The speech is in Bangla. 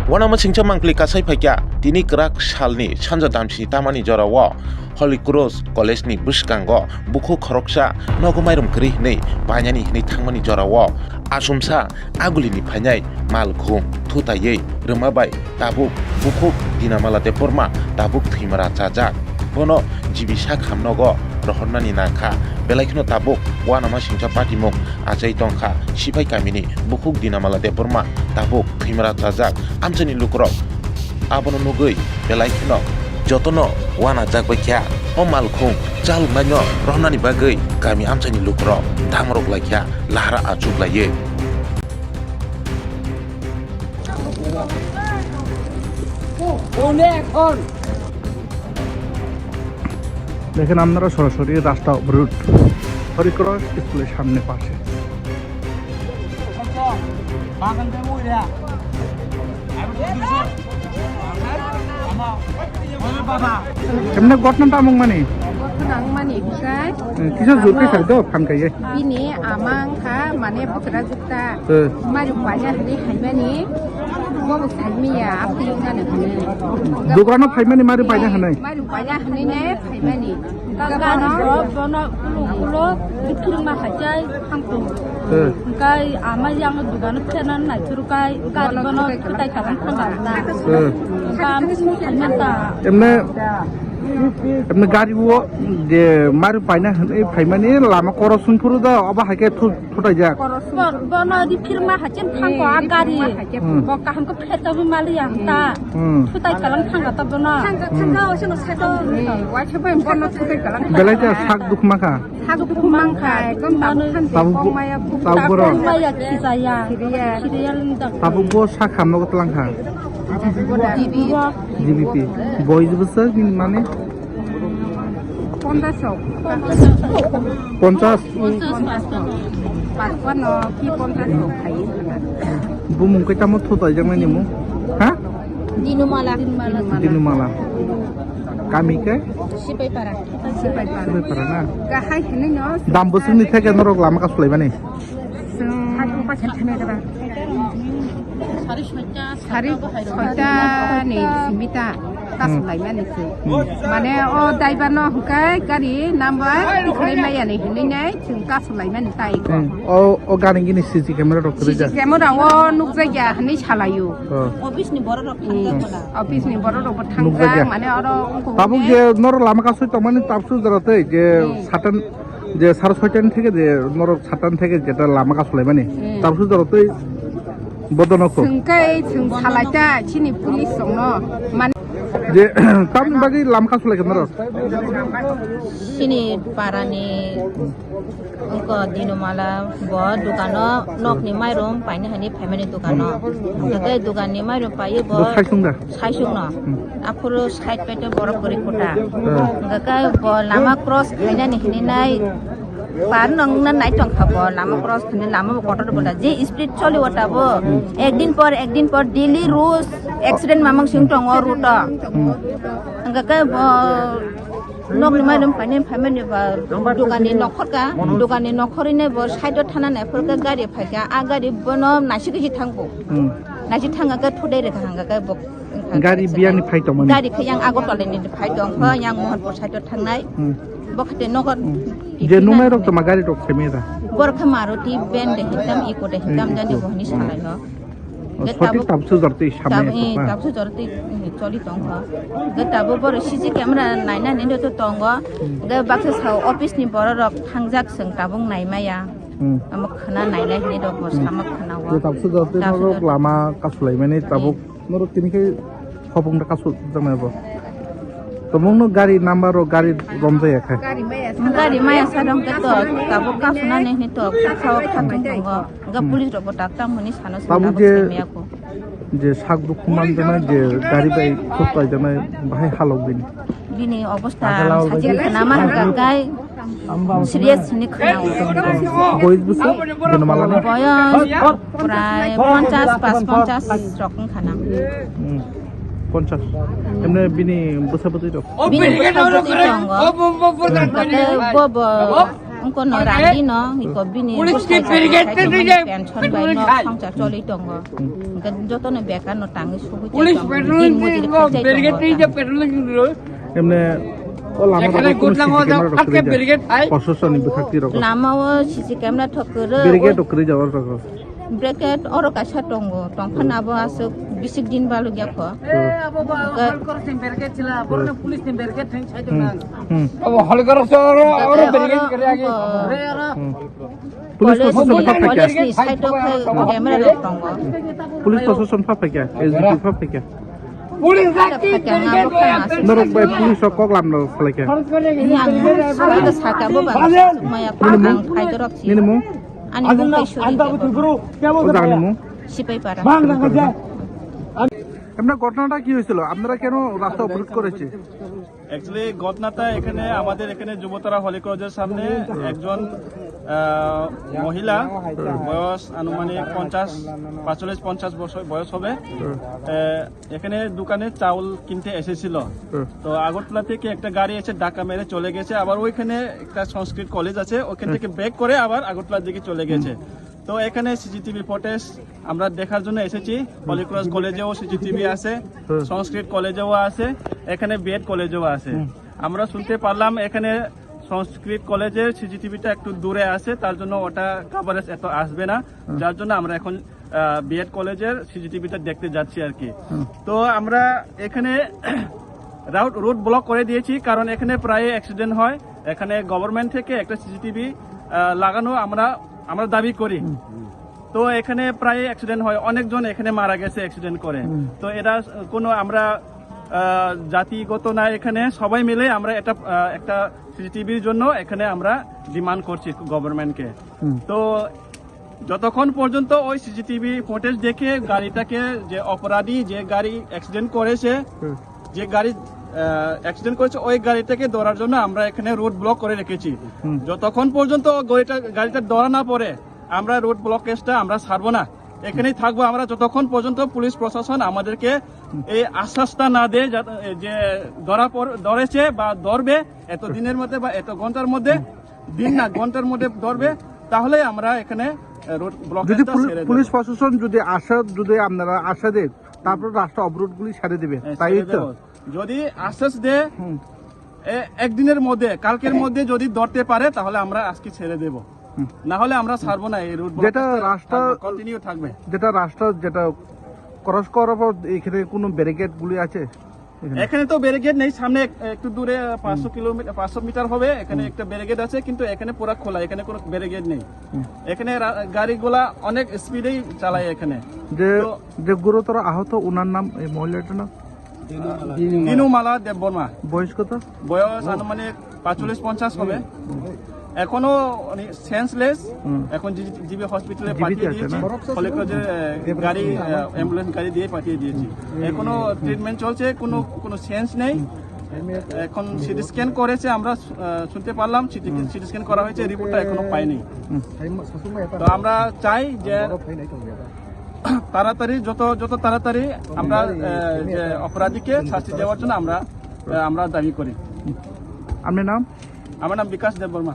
wana ma singcha mangkli kasai phakya tini krak salni sanja damsi tamani Jorao Holy Cross College ni buskango buku khoroksa nogo Mairom kri nei panyani nei thangmani Jorao asumsa aguli ni phanyai Malkhung Thutai Rwphai tabuk buku Dinmala te porma tabuk thimara chajak bono jibisa khamnogo rohornani nakha belaikno tabuk wana ma singcha patimuk ajai tongkha sipai kamini bukuk Dinmala te porma tabuk thimara chajak amchani lukrok abono nugui belaikno jotono wana jakbai kya o Malkhung chalu manyo rohnani bagai kami amchani lukrok thamrok laikya lahara achuk laye দেখেন আপনারা সরাসরি রাস্তা অবরোধ হরিক্রস স্কুলের সামনে পাশে এমনি ঘটনাটা আমং মানে কিসব জুরকে খাইতো ফান খাইয়ে বিনি আমাং খা মানে পুত্রা জুতা মারি পাজা হনি হাইমানি গবক থাইমিয়া আপনি জানে হনি দোকানো ফাইমানি মারি পাইনা হনাই মারি পাজা হনি নে ফাইমানি কাগানো বনো কুলো বিক্রি মা খাজাই হামতো কাই আমা yang dugano tenan na churukai gargono kutai karan khangana kam haimanta এমনি গাড়ি যে মারি পাইনা ফাইমানি লামা করসুন ফুরু দা অবা হাইকে থুটাই যা বনো দি ফিরমা হাচেন থাঙ্গো গাড়ি বকা হামকো ফেতাবি মালি আতা থুটাই কালাং থাঙ্গা তা বনো থাঙ্গা ওসনো সাতো ওয়াইছবাই বনো থুটাই কালাং বেলাইতে শাক দুখমাখা শাক দুখমাখা একদম বানো মায়া তাবুবর মায়া খিজায়া খিরিয়া লিন্দা তাবুবো শাক খামনগো তলাংখা জিবিপি বয়স বছর মানে 50 bumung ke camot thutai jang nai nimu ha Dinmala kami ke sipai para na gahai hene no dam bosung ni theke norok lama ka sulai bani Sari soita ni simita kasulai mani se mane o daibano hukai gari number dikhai maya ni hini nai chung kasulai mani tai ko o gani gini CC camera rok kri ja camera o nukjai ya hani chalayu office ni boro rok thangja kola office ni boro rok thangja mane oro tabu je nor lama ka soi tomani tapsu jarate je satan je 6:30 থেকে যে নর 7 থেকে যেটা Lama ka sulai mani tapsu jarate বদনকো sungkai sung chalaita chini police songno man যে তাম বাকি লামকা চলে কেন sini parani ko Dinmala bo dukano nok ni Mairom paine hani family dukano daga dukan ni Mairom paye bo saisung no apuro side pete boro kori kota daga bo lama cross haina ni hini nai par nang na nai tong khabo lama cross khani lama kotor bola je speed choli wata bo একদিন পর daily rules accident mamang sing tong or ruta daga nok ni Mairom paine family ba dukani nokhorine bo side thana nai phorka gari phaika a gari bono nasiki thangbo nasi thanga ka thudai re thanga ka bo gari biani phaito man gari khayang agotole ni phaito kho yang mohonpur side thangnai bokate nogot je numai rok tama gari rok semeda borkha maruti ben de hitam iko de hitam jani bohni salai ho সঠিক তাপসু জরতে সামনে তাপসু জরতে চলি তং ho ge tabu bor CC camera naina ne to tong go ge bakse sau office ni bor rok thangjak seng tabung naimaya amok khana nailai ni do bo samak khana ho তাপসু জরতে নরক লামা কাসুলাই মানে তাবুক নরক তিনিকে খবং টা Kasu জামাবো tomong no gari number o gari romjai akha gari maya sarong ke to kabo ka suna ne ni to khaw khamai go ga police ro bota tam moni sano tabu je sak du kuman jana je gari bai khutpai jana bahai halok bin bini অবস্থা সাজে নামান গায় সিরিয়াস নি খাও বয়স বুঝছো Dinmala না বয়স প্রায় 50 রকম খানা 50 এমনে বিনি বসা বসি তো বিনি বসা বসি Angko no randi no, iko bini pension bai no sangsa choli tongo. Angka joto no beka no tangi suku din modir tongo. এমনি ও লামাটা কোন প্রশাসনিক ব্যক্তি রকম Lama wo sisi kamera thokere. Barricade করে যাওয়ার রকম Bracket oro kasa tongo, tongkan abo asuk bisik din balu gyako. Police প্রশাসন ফাঁপে কে tongo. পুলিশ প্রশাসন ফাঁপে কে এসডিপি ফাঁপে কে নরক ভাই পুলিশ কক লাম না ফলে কে Yang saka bo bang maya ang phai dorok si. নিনি মু Ani bo kai shuri. ও জানি মু Sipai para. এমনি ঘটনাটা কি হয়েছিল আপনারা কেন রাস্তা অবরোধ করেছে অ্যাকচুয়ালি ঘটনাটা এখানে আমাদের এখানে যুবতারা হলি কলেজের সামনে একজন মহিলা বয়স আনুমানিক 45-50 বছর বয়স হবে এখানে দোকানে চাউল কিনতে এসেছিল তো আগরতলা থেকে একটা গাড়ি এসে ধাক্কা মেরে চলে গেছে আবার ওইখানে একটা সংস্কৃত কলেজ আছে ওইখান থেকে ব্যাক করে আবার আগরতলার দিকে চলে গেছে তো এখানে সিসিটিভি ফুটেজ আমরা দেখার জন্য এসেছি হলিক্রস কলেজেও সিসিটিভি আছে সংস্কৃত কলেজেও আছে এখানে বিএড কলেজেও আছে আমরা শুনতে পারলাম এখানে সংস্কৃত কলেজের সিসিটিভিটা একটু দূরে আছে তার জন্য ওটা কভারেজ এত আসবে না যার জন্য আমরা এখন বিএড কলেজের সিসিটিভিটা দেখতে যাচ্ছি আর কি তো আমরা এখানে রুট ব্লক করে দিয়েছি কারণ এখানে প্রায় অ্যাক্সিডেন্ট হয় এখানে গভর্নমেন্ট থেকে একটা সিসিটিভি লাগানো আমরা দাবি করি তো এখানে প্রায় অ্যাক্সিডেন্ট হয় অনেকজন এখানে মারা গেছে অ্যাক্সিডেন্ট করে তো এরা কোনো আমরা জাতিগত না এখানে সবাই মিলে আমরা একটা সিসিটিভির জন্য এখানে আমরা ডিমান্ড করছি গভর্নমেন্টকে তো যতক্ষণ পর্যন্ত ওই সিসিটিভি ফুটেজ দেখে গাড়িটাকে যে অপরাধী যে গাড়ি অ্যাক্সিডেন্ট করেছে যে গাড়ি অ্যাক্সিডেন্ট করেছে ওই গাড়িটাকে ধরার জন্য আমরা এখানে রোড ব্লক করে রেখেছি যতক্ষণ পর্যন্ত গাড়িটা ধরা না পড়ে আমরা রোড ব্লকেজটা আমরা ছাড়বো না এখানেই থাকবো আমরা যতক্ষণ পর্যন্ত পুলিশ প্রশাসন আমাদেরকে এই আশ্বাসটা না দেয় যে ধরেছে বা ধরবে এত দিনের মধ্যে বা এত ঘন্টার মধ্যে দিন না ঘন্টার মধ্যে ধরবে তাহলে আমরা এখানে রোড ব্লকেজটা ছেড়ে দেব পুলিশ প্রশাসন যদি আপনারা আশা দেন তারপর রাস্তা অবরোধগুলি ছেড়ে দিবে তাই তো যদি আশ্বাস দেয় একদিনের মধ্যে কালকের মধ্যে যদি ধরতে পারে তাহলে আমরা আজকে ছেড়ে দেব না হলে আমরা ছাড়বো না এই রুট যেটা রাস্তা কন্টিনিউ থাকবে যেটা ক্রস করার পর এখানে কোনো ব্যারিকেড গুলি আছে এখানে তো ব্যারিকেড নেই সামনে একটু দূরে 500 মিটার হবে এখানে একটা ব্যারিকেড আছে কিন্তু এখানে পুরো খোলা এখানে কোনো ব্যারিকেড নেই এখানে গাড়িগুলা অনেক স্পিডেই চালায় এখানে যে গুরুতর আহত ওনার নাম এই মহিলাটার নাম দিনুমালা দেববর্মা বয়স কত বয়স আনুমানিক 45-50 হবে এখনো সেন্সলেস এখন জিবি হসপিটালে পাঠিয়ে দিয়েছি কলেজের গাড়ি অ্যাম্বুলেন্স গাড়ি দিয়ে পাঠিয়ে দিয়েছি এখনো ট্রিটমেন্ট চলছে কোনো সেন্স নেই এখন সিটি স্ক্যান করেছে আমরা শুনতে পারলাম সিটি স্ক্যান করা হয়েছে রিপোর্টটা এখনো পাইনি তো আমরা চাই যে তাড়াতাড়ি যত তাড়াতাড়ি আমরা যে অপরাধীকে শাস্তি দেওয়ার জন্য আমরা দাবি করি আপনার নাম আমার নাম বিকাশ দেববর্মা